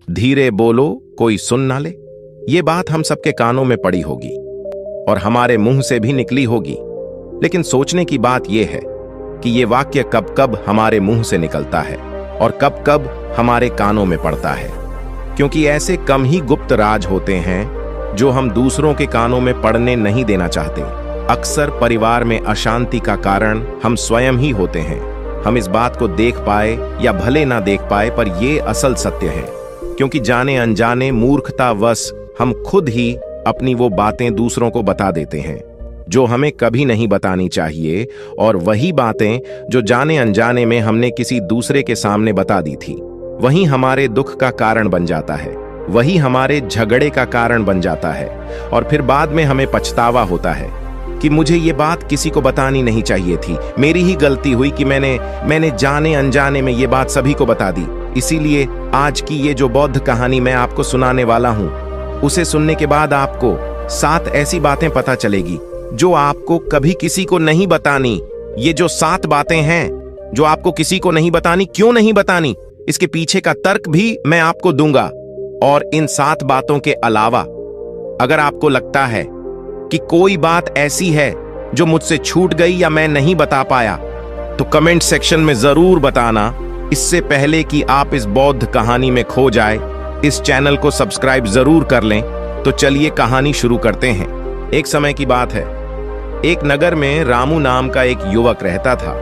धीरे बोलो, कोई सुन ना ले। ये बात हम सबके कानों में पड़ी होगी और हमारे मुंह से भी निकली होगी, लेकिन सोचने की बात यह है कि ये वाक्य कब कब हमारे मुंह से निकलता है और कब कब हमारे कानों में पड़ता है, क्योंकि ऐसे कम ही गुप्त राज होते हैं जो हम दूसरों के कानों में पड़ने नहीं देना चाहते। अक्सर परिवार में अशांति का कारण हम स्वयं ही होते हैं। हम इस बात को देख पाए या भले ना देख पाए, पर यह असल सत्य है, क्योंकि जाने अनजाने मूर्खतावश हम खुद ही अपनी वो बातें दूसरों को बता देते हैं जो हमें कभी नहीं बतानी चाहिए, और वही बातें जो जाने अनजाने में हमने किसी दूसरे के सामने बता दी थी, वही हमारे दुख का कारण बन जाता है, वही हमारे झगड़े का कारण बन जाता है। और फिर बाद में हमें पछतावा होता है कि मुझे ये बात किसी को बतानी नहीं चाहिए थी, मेरी ही गलती हुई कि मैंने जाने अनजाने में ये बात सभी को बता दी। इसीलिए आज की ये जो बौद्ध कहानी मैं आपको सुनाने वाला हूं, उसे सुनने के बाद आपको 7 ऐसी बातें पता चलेगी जो आपको कभी किसी को नहीं बतानी। ये जो 7 बातें हैं जो आपको किसी को नहीं बतानी, क्यों नहीं बतानी, इसके पीछे का तर्क भी मैं आपको दूंगा। और इन 7 बातों के अलावा अगर आपको लगता है कि कोई बात ऐसी है जो मुझसे छूट गई या मैं नहीं बता पाया, तो कमेंट सेक्शन में जरूर बताना। इससे पहले कि आप इस बौद्ध कहानी में खो जाए, इस चैनल को सब्सक्राइब जरूर कर लें। तो चलिए कहानी शुरू करते हैं। एक समय की बात है, एक नगर में रामू नाम का एक युवक रहता था।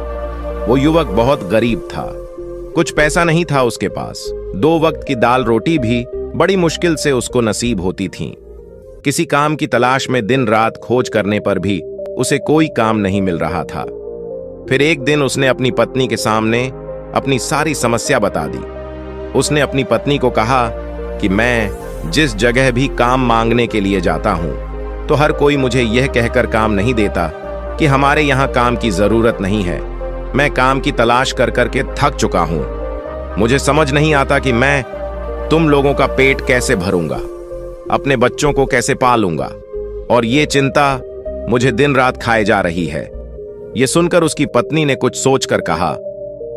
वो युवक बहुत गरीब था, कुछ पैसा नहीं था उसके पास। 2 वक्त की दाल रोटी भी बड़ी मुश्किल से उसको नसीब होती थी। किसी काम की तलाश में दिन रात खोज करने पर भी उसे कोई काम नहीं मिल रहा था। फिर एक दिन उसने अपनी पत्नी के सामने अपनी सारी समस्या बता दी। उसने अपनी पत्नी को कहा कि मैं जिस जगह भी काम मांगने के लिए जाता हूं, तो हर कोई मुझे यह कहकर काम नहीं देता कि हमारे यहाँ काम की जरूरत नहीं है। मैं काम की तलाश कर करके थक चुका हूं। मुझे समझ नहीं आता कि मैं तुम लोगों का पेट कैसे भरूंगा, अपने बच्चों को कैसे पालूंगा, और ये चिंता मुझे दिन रात खाए जा रही है। यह सुनकर उसकी पत्नी ने कुछ सोचकर कहा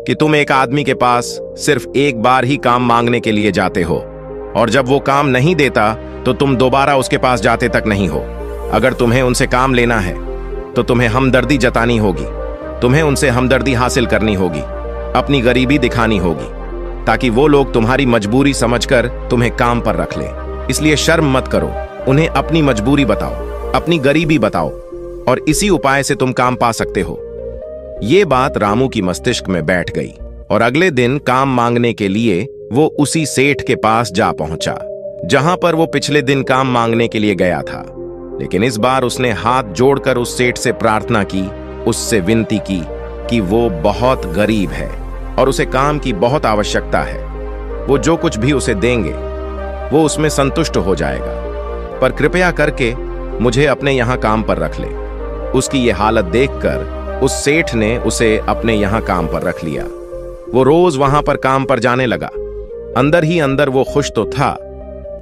कि तुम एक आदमी के पास सिर्फ एक बार ही काम मांगने के लिए जाते हो, और जब वो काम नहीं देता तो तुम दोबारा उसके पास जाते तक नहीं हो। अगर तुम्हें उनसे काम लेना है तो तुम्हें हमदर्दी जतानी होगी, तुम्हें उनसे हमदर्दी हासिल करनी होगी, अपनी गरीबी दिखानी होगी, ताकि वो लोग तुम्हारी मजबूरी समझकर तुम्हें काम पर रख लें। इसलिए शर्म मत करो, उन्हें अपनी मजबूरी बताओ, अपनी गरीबी बताओ, और इसी उपाय से तुम काम पा सकते हो। ये बात रामू की मस्तिष्क में बैठ गई, और अगले दिन काम मांगने के लिए वो उसी सेठ के पास जा पहुंचा जहां पर वो पिछले दिन काम मांगने के लिए गया था। लेकिन इस बार उसने हाथ जोड़कर उस सेठ से प्रार्थना की, उससे विनती की कि वो बहुत गरीब है और उसे काम की बहुत आवश्यकता है। वो जो कुछ भी उसे देंगे वो उसमें संतुष्ट हो जाएगा, पर कृपया करके मुझे अपने यहाँ काम पर रख ले। उसकी ये हालत देखकर उस सेठ ने उसे अपने यहाँ काम पर रख लिया। वो रोज वहां पर काम पर जाने लगा। अंदर ही अंदर वो खुश तो था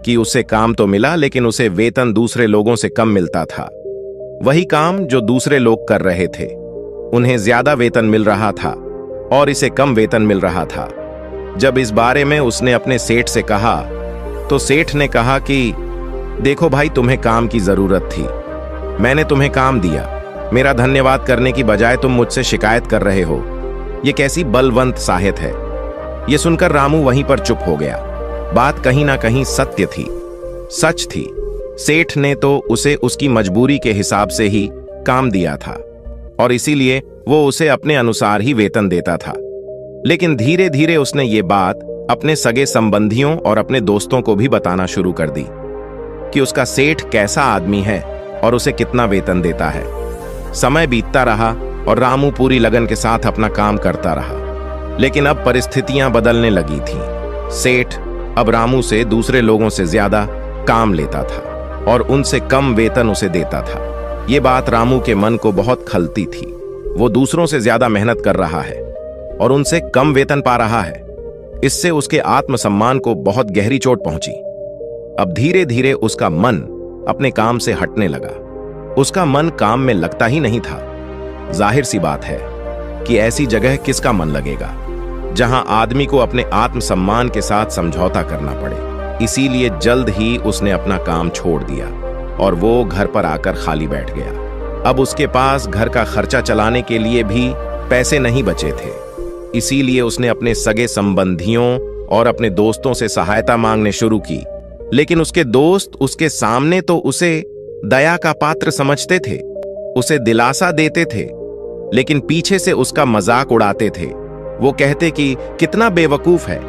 कि उसे काम तो मिला, लेकिन उसे वेतन दूसरे लोगों से कम मिलता था। वही काम जो दूसरे लोग कर रहे थे, उन्हें ज्यादा वेतन मिल रहा था और इसे कम वेतन मिल रहा था। जब इस बारे में उसने अपने सेठ से कहा, तो सेठ ने कहा कि देखो भाई, तुम्हें काम की जरूरत थी, मैंने तुम्हें काम दिया, मेरा धन्यवाद करने की बजाय तुम मुझसे शिकायत कर रहे हो। यह कैसी बलवंत साहत है। यह सुनकर रामू वहीं पर चुप हो गया। बात कहीं ना कहीं सत्य थी, सच थी। सेठ ने तो उसे उसकी मजबूरी के हिसाब से ही काम दिया था और इसीलिए वो उसे अपने अनुसार ही वेतन देता था। लेकिन धीरे धीरे उसने ये बात अपने सगे संबंधियों और अपने दोस्तों को भी बताना शुरू कर दी कि उसका सेठ कैसा आदमी है और उसे कितना वेतन देता है। समय बीतता रहा और रामू पूरी लगन के साथ अपना काम करता रहा। लेकिन अब परिस्थितियां बदलने लगी थीं। सेठ अब रामू से दूसरे लोगों से ज्यादा काम लेता था और उनसे कम वेतन उसे देता था। ये बात रामू के मन को बहुत खलती थी। वो दूसरों से ज्यादा मेहनत कर रहा है और उनसे कम वेतन पा रहा है। इससे उसके आत्मसम्मान को बहुत गहरी चोट पहुंची। अब धीरे धीरे उसका मन अपने काम से हटने लगा। उसका मन काम में लगता ही नहीं था। जाहिर सी बात है कि ऐसी जगह किसका मन लगेगा जहां आदमी को अपने आत्मसम्मान के साथ समझौता करना पड़े। इसीलिए जल्द ही उसने अपना काम छोड़ दिया और वो घर पर आकर खाली बैठ गया। अब उसके पास घर का खर्चा चलाने के लिए भी पैसे नहीं बचे थे। इसीलिए उसने अपने सगे संबंधियों और अपने दोस्तों से सहायता मांगने शुरू की। लेकिन उसके दोस्त उसके सामने तो उसे दया का पात्र समझते थे, उसे दिलासा देते थे, लेकिन पीछे से उसका मजाक उड़ाते थे। वो कहते कि कितना बेवकूफ है,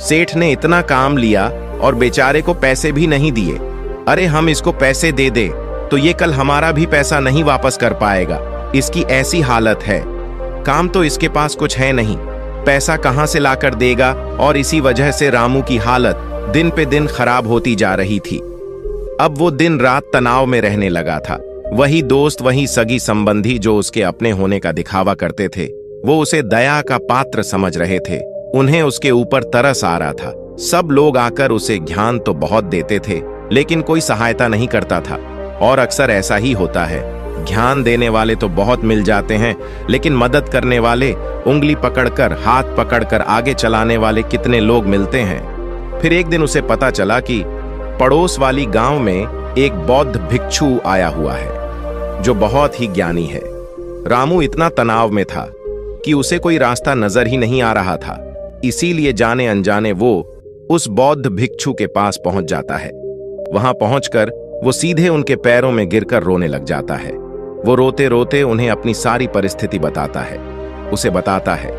सेठ ने इतना काम लिया और बेचारे को पैसे भी नहीं दिए। अरे हम इसको पैसे दे दे तो ये कल हमारा भी पैसा नहीं वापस कर पाएगा, इसकी ऐसी हालत है, काम तो इसके पास कुछ है नहीं, पैसा कहां से लाकर देगा। और इसी वजह से रामू की हालत दिन पे दिन खराब होती जा रही थी। अब वो दिन रात तनाव में रहने लगा था। वही दोस्त, वही सगी संबंधी जो उसके अपने होने का दिखावा करते थे, वो उसे दया का पात्र समझ रहे थे। उन्हें उसके ऊपर तरस आ रहा था। सब लोग आकर उसे ज्ञान तो बहुत देते थे, लेकिन कोई सहायता नहीं करता था। और अक्सर ऐसा ही होता है, ज्ञान देने वाले तो बहुत मिल जाते हैं, लेकिन मदद करने वाले, उंगली पकड़कर, हाथ पकड़कर आगे चलाने वाले कितने लोग मिलते हैं। फिर एक दिन उसे पता चला कि पड़ोस वाली गांव में एक बौद्ध भिक्षु आया हुआ है जो बहुत ही ज्ञानी है। रामू इतना तनाव में था कि उसे कोई रास्ता नजर ही नहीं आ रहा था। इसीलिए जाने अनजाने वो उस बौद्ध भिक्षु के पास पहुंच जाता है। वहां पहुंचकर वो सीधे उनके पैरों में गिरकर रोने लग जाता है। वो रोते रोते उन्हें अपनी सारी परिस्थिति बताता है। उसे बताता है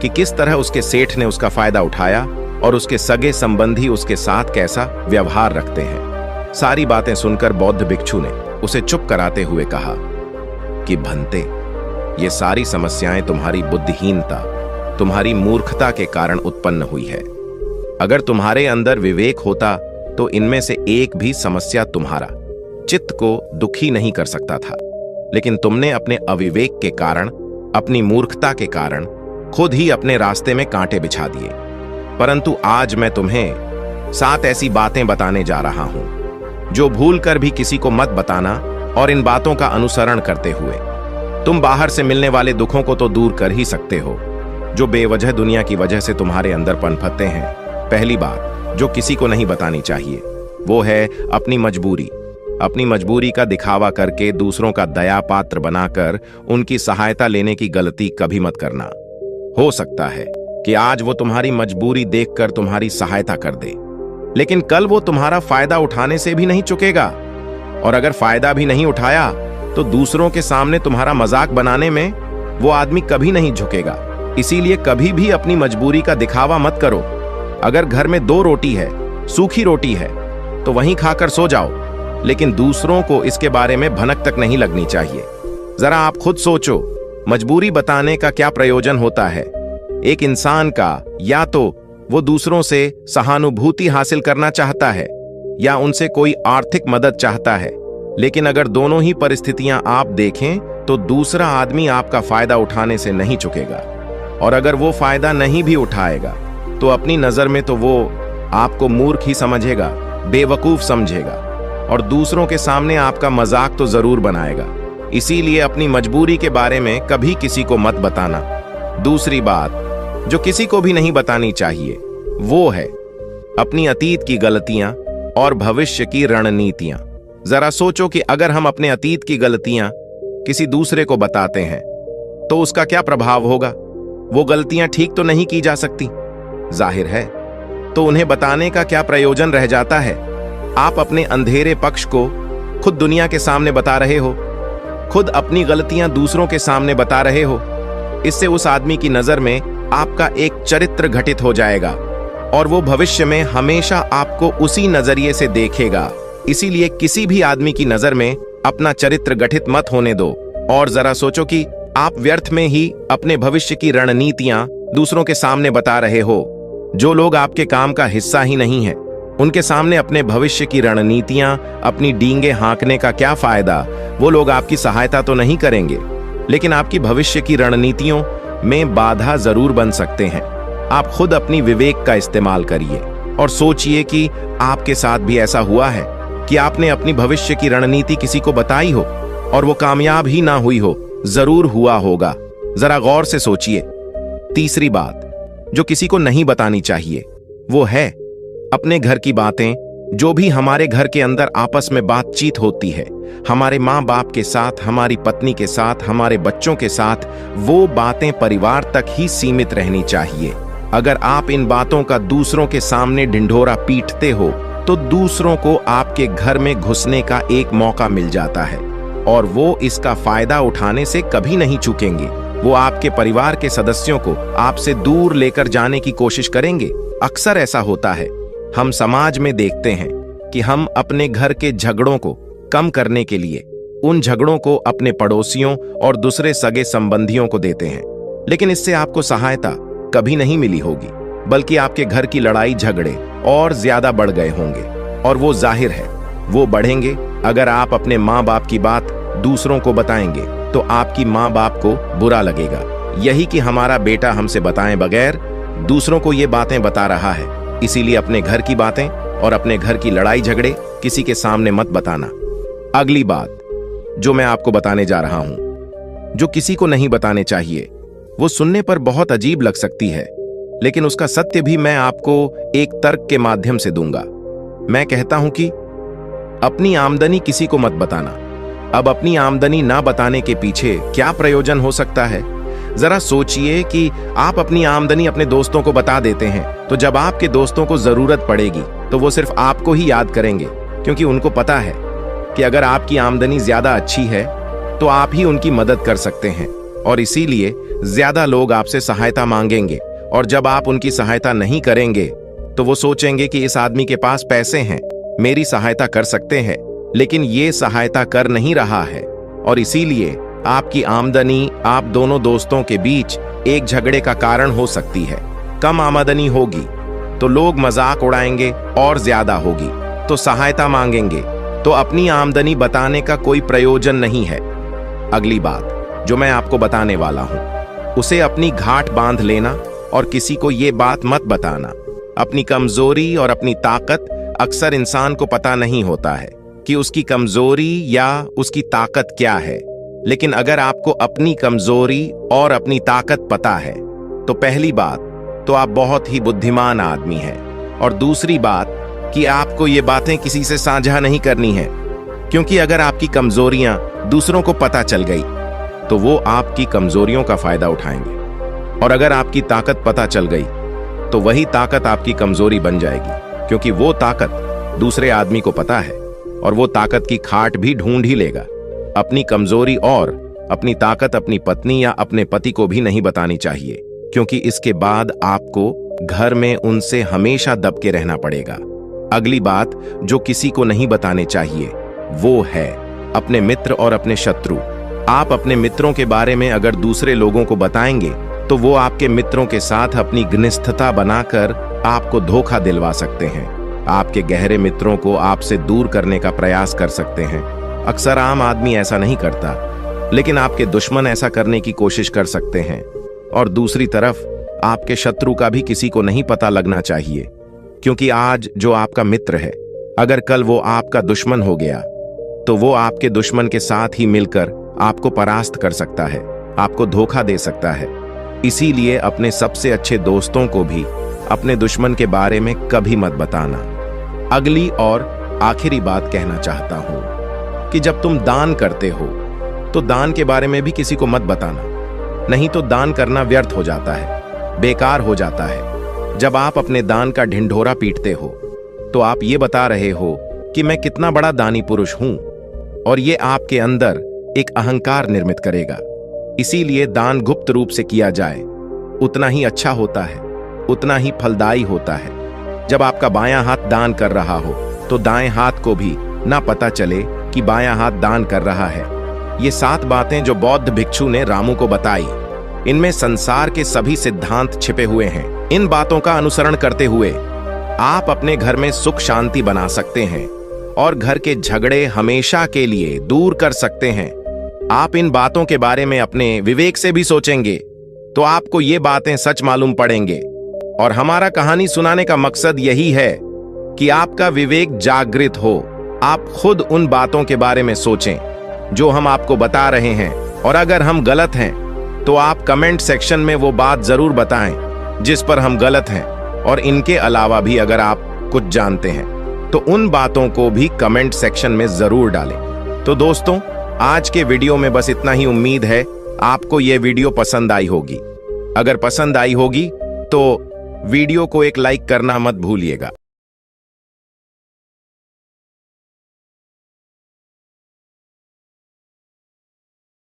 कि किस तरह उसके सेठ ने उसका फायदा उठाया और उसके सगे संबंधी उसके साथ कैसा व्यवहार रखते हैं। सारी बातें सुनकर बौद्ध भिक्षु ने उसे चुप कराते हुए कहा कि भंते, ये सारी समस्याएं तुम्हारी बुद्धिहीनता, तुम्हारी मूर्खता के कारण उत्पन्न हुई है। अगर तुम्हारे अंदर विवेक होता तो इनमें से एक भी समस्या तुम्हारा चित्त को दुखी नहीं कर सकता था। लेकिन तुमने अपने अविवेक के कारण, अपनी मूर्खता के कारण खुद ही अपने रास्ते में कांटे बिछा दिए। परंतु आज मैं तुम्हें 7 ऐसी बातें बताने जा रहा हूं जो भूल कर भी किसी को मत बताना। और इन बातों का अनुसरण करते हुए तुम बाहर से मिलने वाले दुखों को तो दूर कर ही सकते हो जो बेवजह दुनिया की वजह से तुम्हारे अंदर पनपते हैं। पहली बात जो किसी को नहीं बतानी चाहिए वो है अपनी मजबूरी। अपनी मजबूरी का दिखावा करके दूसरों का दया पात्र बनाकर उनकी सहायता लेने की गलती कभी मत करना। हो सकता है कि आज वो तुम्हारी मजबूरी देखकर तुम्हारी सहायता कर दे, लेकिन कल वो तुम्हारा फायदा उठाने से भी नहीं चुकेगा। और अगर फायदा भी नहीं उठाया तो दूसरों के सामने तुम्हारा मजाक बनाने में वो आदमी कभी नहीं झुकेगा। इसीलिए कभी भी अपनी मजबूरी का दिखावा मत करो। अगर घर में 2 रोटी है, सूखी रोटी है, तो वहीं खाकर सो जाओ, लेकिन दूसरों को इसके बारे में भनक तक नहीं लगनी चाहिए। जरा आप खुद सोचो, मजबूरी बताने का क्या प्रयोजन होता है एक इंसान का? या तो वो दूसरों से सहानुभूति हासिल करना चाहता है या उनसे कोई आर्थिक मदद चाहता है। लेकिन अगर दोनों ही परिस्थितियां आप देखें तो दूसरा आदमी आपका फायदा उठाने से नहीं चुकेगा। और अगर वो फायदा नहीं भी उठाएगा तो अपनी नजर में तो वो आपको मूर्ख ही समझेगा, बेवकूफ समझेगा और दूसरों के सामने आपका मजाक तो जरूर बनाएगा। इसीलिए अपनी मजबूरी के बारे में कभी किसी को मत बताना। दूसरी बात जो किसी को भी नहीं बतानी चाहिए वो है अपनी अतीत की गलतियां और भविष्य की रणनीतियां। जरा सोचो कि अगर हम अपने अतीत की गलतियां किसी दूसरे को बताते हैं तो उसका क्या प्रभाव होगा? वो गलतियां ठीक तो नहीं की जा सकती, जाहिर है, तो उन्हें बताने का क्या प्रयोजन रह जाता है? आप अपने अंधेरे पक्ष को खुद दुनिया के सामने बता रहे हो, खुद अपनी गलतियां दूसरों के सामने बता रहे हो। इससे उस आदमी की नजर में आपका एक चरित्र घटित हो जाएगा और वो भविष्य में हमेशा आपको उसी नजरिए से देखेगा। इसीलिए किसी भी आदमी की नजर में अपना चरित्र गठित मत होने दो। और जरा सोचो कि आप व्यर्थ में ही अपने भविष्य की रणनीतियां दूसरों के सामने बता रहे हो। जो लोग आपके काम का हिस्सा ही नहीं है उनके सामने अपने भविष्य की रणनीतियां, अपनी डींगे हाँकने का क्या फायदा? वो लोग आपकी सहायता तो नहीं करेंगे, लेकिन आपकी भविष्य की रणनीतियों में बाधा जरूर बन सकते हैं। आप खुद अपनी विवेक का इस्तेमाल करिए और सोचिए कि आपके साथ भी ऐसा हुआ है कि आपने अपनी भविष्य की रणनीति किसी को बताई हो और वो कामयाब ही ना हुई हो। जरूर हुआ होगा, जरा गौर से सोचिए। तीसरी बात जो किसी को नहीं बतानी चाहिए वो है अपने घर की बातें, जो भी हमारे घर के अंदर आपस में बातचीत होती है, हमारे माँ बाप के साथ, हमारी पत्नी के साथ, हमारे बच्चों के साथ, वो बातें परिवार तक ही सीमित रहनी चाहिए। अगर आप इन बातों का दूसरों के सामने ढिंढोरा पीटते हो तो दूसरों को आपके घर में घुसने का एक मौका मिल जाता है और वो इसका फायदा उठाने से कभी नहीं चूकेंगे। वो आपके परिवार के सदस्यों को आपसे दूर लेकर जाने की कोशिश करेंगे। अक्सर ऐसा होता है, हम समाज में देखते हैं कि हम अपने घर के झगड़ों को कम करने के लिए उन झगड़ों को अपने पड़ोसियों और दूसरे सगे संबंधियों को देते हैं, लेकिन इससे आपको सहायता कभी नहीं मिली होगी, बल्कि आपके घर की लड़ाई झगड़े और ज्यादा बढ़ गए होंगे। और वो जाहिर है, वो बढ़ेंगे अगर आप अपने माँ बाप की बात दूसरों को बताएंगे तो आपकी माँ बाप को बुरा लगेगा। यही कि हमारा बेटा हमसे बताए बगैर दूसरों को ये बातें बता रहा है, इसीलिए अपने घर की बातें और अपने घर की लड़ाई झगड़े किसी के सामने मत बताना। अगली बात जो मैं आपको बताने जा रहा हूं, जो किसी को नहीं बताने चाहिए, वो सुनने पर बहुत अजीब लग सकती है, लेकिन उसका सत्य भी मैं आपको एक तर्क के माध्यम से दूंगा। मैं कहता हूं कि अपनी आमदनी किसी को मत बताना। अब अपनी आमदनी ना बताने के पीछे क्या प्रयोजन हो सकता है? जरा सोचिए कि आप अपनी आमदनी अपने दोस्तों को बता देते हैं, तो जब आपके दोस्तों को जरूरत पड़ेगी तो वो सिर्फ आपको ही याद करेंगे, क्योंकि उनको पता है कि अगर आपकी आमदनी ज्यादा अच्छी है तो आप ही उनकी मदद कर सकते हैं, और इसीलिए ज्यादा लोग आपसे सहायता मांगेंगे। और जब आप उनकी सहायता नहीं करेंगे तो वो सोचेंगे कि इस आदमी के पास पैसे हैं, मेरी सहायता कर सकते हैं, लेकिन ये सहायता कर नहीं रहा है, और इसीलिए आपकी आमदनी आप दोनों दोस्तों के बीच एक झगड़े का कारण हो सकती है। कम आमदनी होगी तो लोग मजाक उड़ाएंगे, और ज्यादा होगी तो सहायता मांगेंगे, तो अपनी आमदनी बताने का कोई प्रयोजन नहीं है। अगली बात जो मैं आपको बताने वाला हूं, उसे अपनी घाट बांध लेना और किसी को ये बात मत बताना। अपनी कमजोरी और अपनी ताकत अक्सर इंसान को पता नहीं होता है कि उसकी कमजोरी या उसकी ताकत क्या है, लेकिन अगर आपको अपनी कमजोरी और अपनी ताकत पता है तो पहली बात तो आप बहुत ही बुद्धिमान आदमी हैं, और दूसरी बात कि आपको ये बातें किसी से साझा नहीं करनी है, क्योंकि अगर आपकी कमजोरियां दूसरों को पता चल गई तो वो आपकी कमजोरियों का फायदा उठाएंगे, और अगर आपकी ताकत पता चल गई तो वही ताकत आपकी कमजोरी बन जाएगी, क्योंकि वो ताकत दूसरे आदमी को पता है और वो ताकत की खाट भी ढूंढ ही लेगा। अपनी कमजोरी और अपनी ताकत अपनी पत्नी या अपने पति को भी नहीं बतानी चाहिए, क्योंकि इसके बाद आपको घर में उनसे हमेशा दब के रहना पड़ेगा। अगली बात जो किसी को नहीं बताने चाहिए वो है अपने मित्र और अपने शत्रु। आप अपने मित्रों के बारे में अगर दूसरे लोगों को बताएंगे तो वो आपके मित्रों के साथ अपनी घनिष्ठता बनाकर आपको धोखा दिलवा सकते हैं, आपके गहरे मित्रों को आपसे दूर करने का प्रयास कर सकते हैं। अक्सर आम आदमी ऐसा नहीं करता, लेकिन आपके दुश्मन ऐसा करने की कोशिश कर सकते हैं। और दूसरी तरफ आपके शत्रु का भी किसी को नहीं पता लगना चाहिए, क्योंकि आज जो आपका मित्र है, अगर कल वो आपका दुश्मन हो गया तो वो आपके दुश्मन के साथ ही मिलकर आपको परास्त कर सकता है, आपको धोखा दे सकता है। इसीलिए अपने सबसे अच्छे दोस्तों को भी अपने दुश्मन के बारे में कभी मत बताना। अगली और आखिरी बात कहना चाहता हूं कि जब तुम दान करते हो तो दान के बारे में भी किसी को मत बताना, नहीं तो दान करना व्यर्थ हो जाता है, बेकार हो जाता है। जब आप अपने दान का ढिंढोरा पीटते हो तो आप ये बता रहे हो कि मैं कितना बड़ा दानी पुरुष हूं, और ये आपके अंदर एक अहंकार निर्मित करेगा। इसीलिए दान गुप्त रूप से किया जाए उतना ही अच्छा होता है, उतना ही फलदायी होता है। जब आपका बायां हाथ दान कर रहा हो तो दाएं हाथ को भी ना पता चले कि बायां हाथ दान कर रहा है। ये 7 बातें जो बौद्ध भिक्षु ने रामू को बताई, इनमें संसार के सभी सिद्धांत छिपे हुए हैं। इन बातों का अनुसरण करते हुए आप अपने घर में सुख शांति बना सकते हैं और घर के झगड़े हमेशा के लिए दूर कर सकते हैं। आप इन बातों के बारे में अपने विवेक से भी सोचेंगे तो आपको ये बातें सच मालूम पड़ेंगे। और हमारा कहानी सुनाने का मकसद यही है कि आपका विवेक जागृत हो, आप खुद उन बातों के बारे में सोचें जो हम आपको बता रहे हैं, और अगर हम गलत हैं तो आप कमेंट सेक्शन में वो बात जरूर बताएं जिस पर हम गलत हैं। और इनके अलावा भी अगर आप कुछ जानते हैं तो उन बातों को भी कमेंट सेक्शन में जरूर डालें। तो दोस्तों, आज के वीडियो में बस इतना ही। उम्मीद है आपको यह वीडियो पसंद आई होगी। अगर पसंद आई होगी तो वीडियो को एक लाइक करना मत भूलिएगा।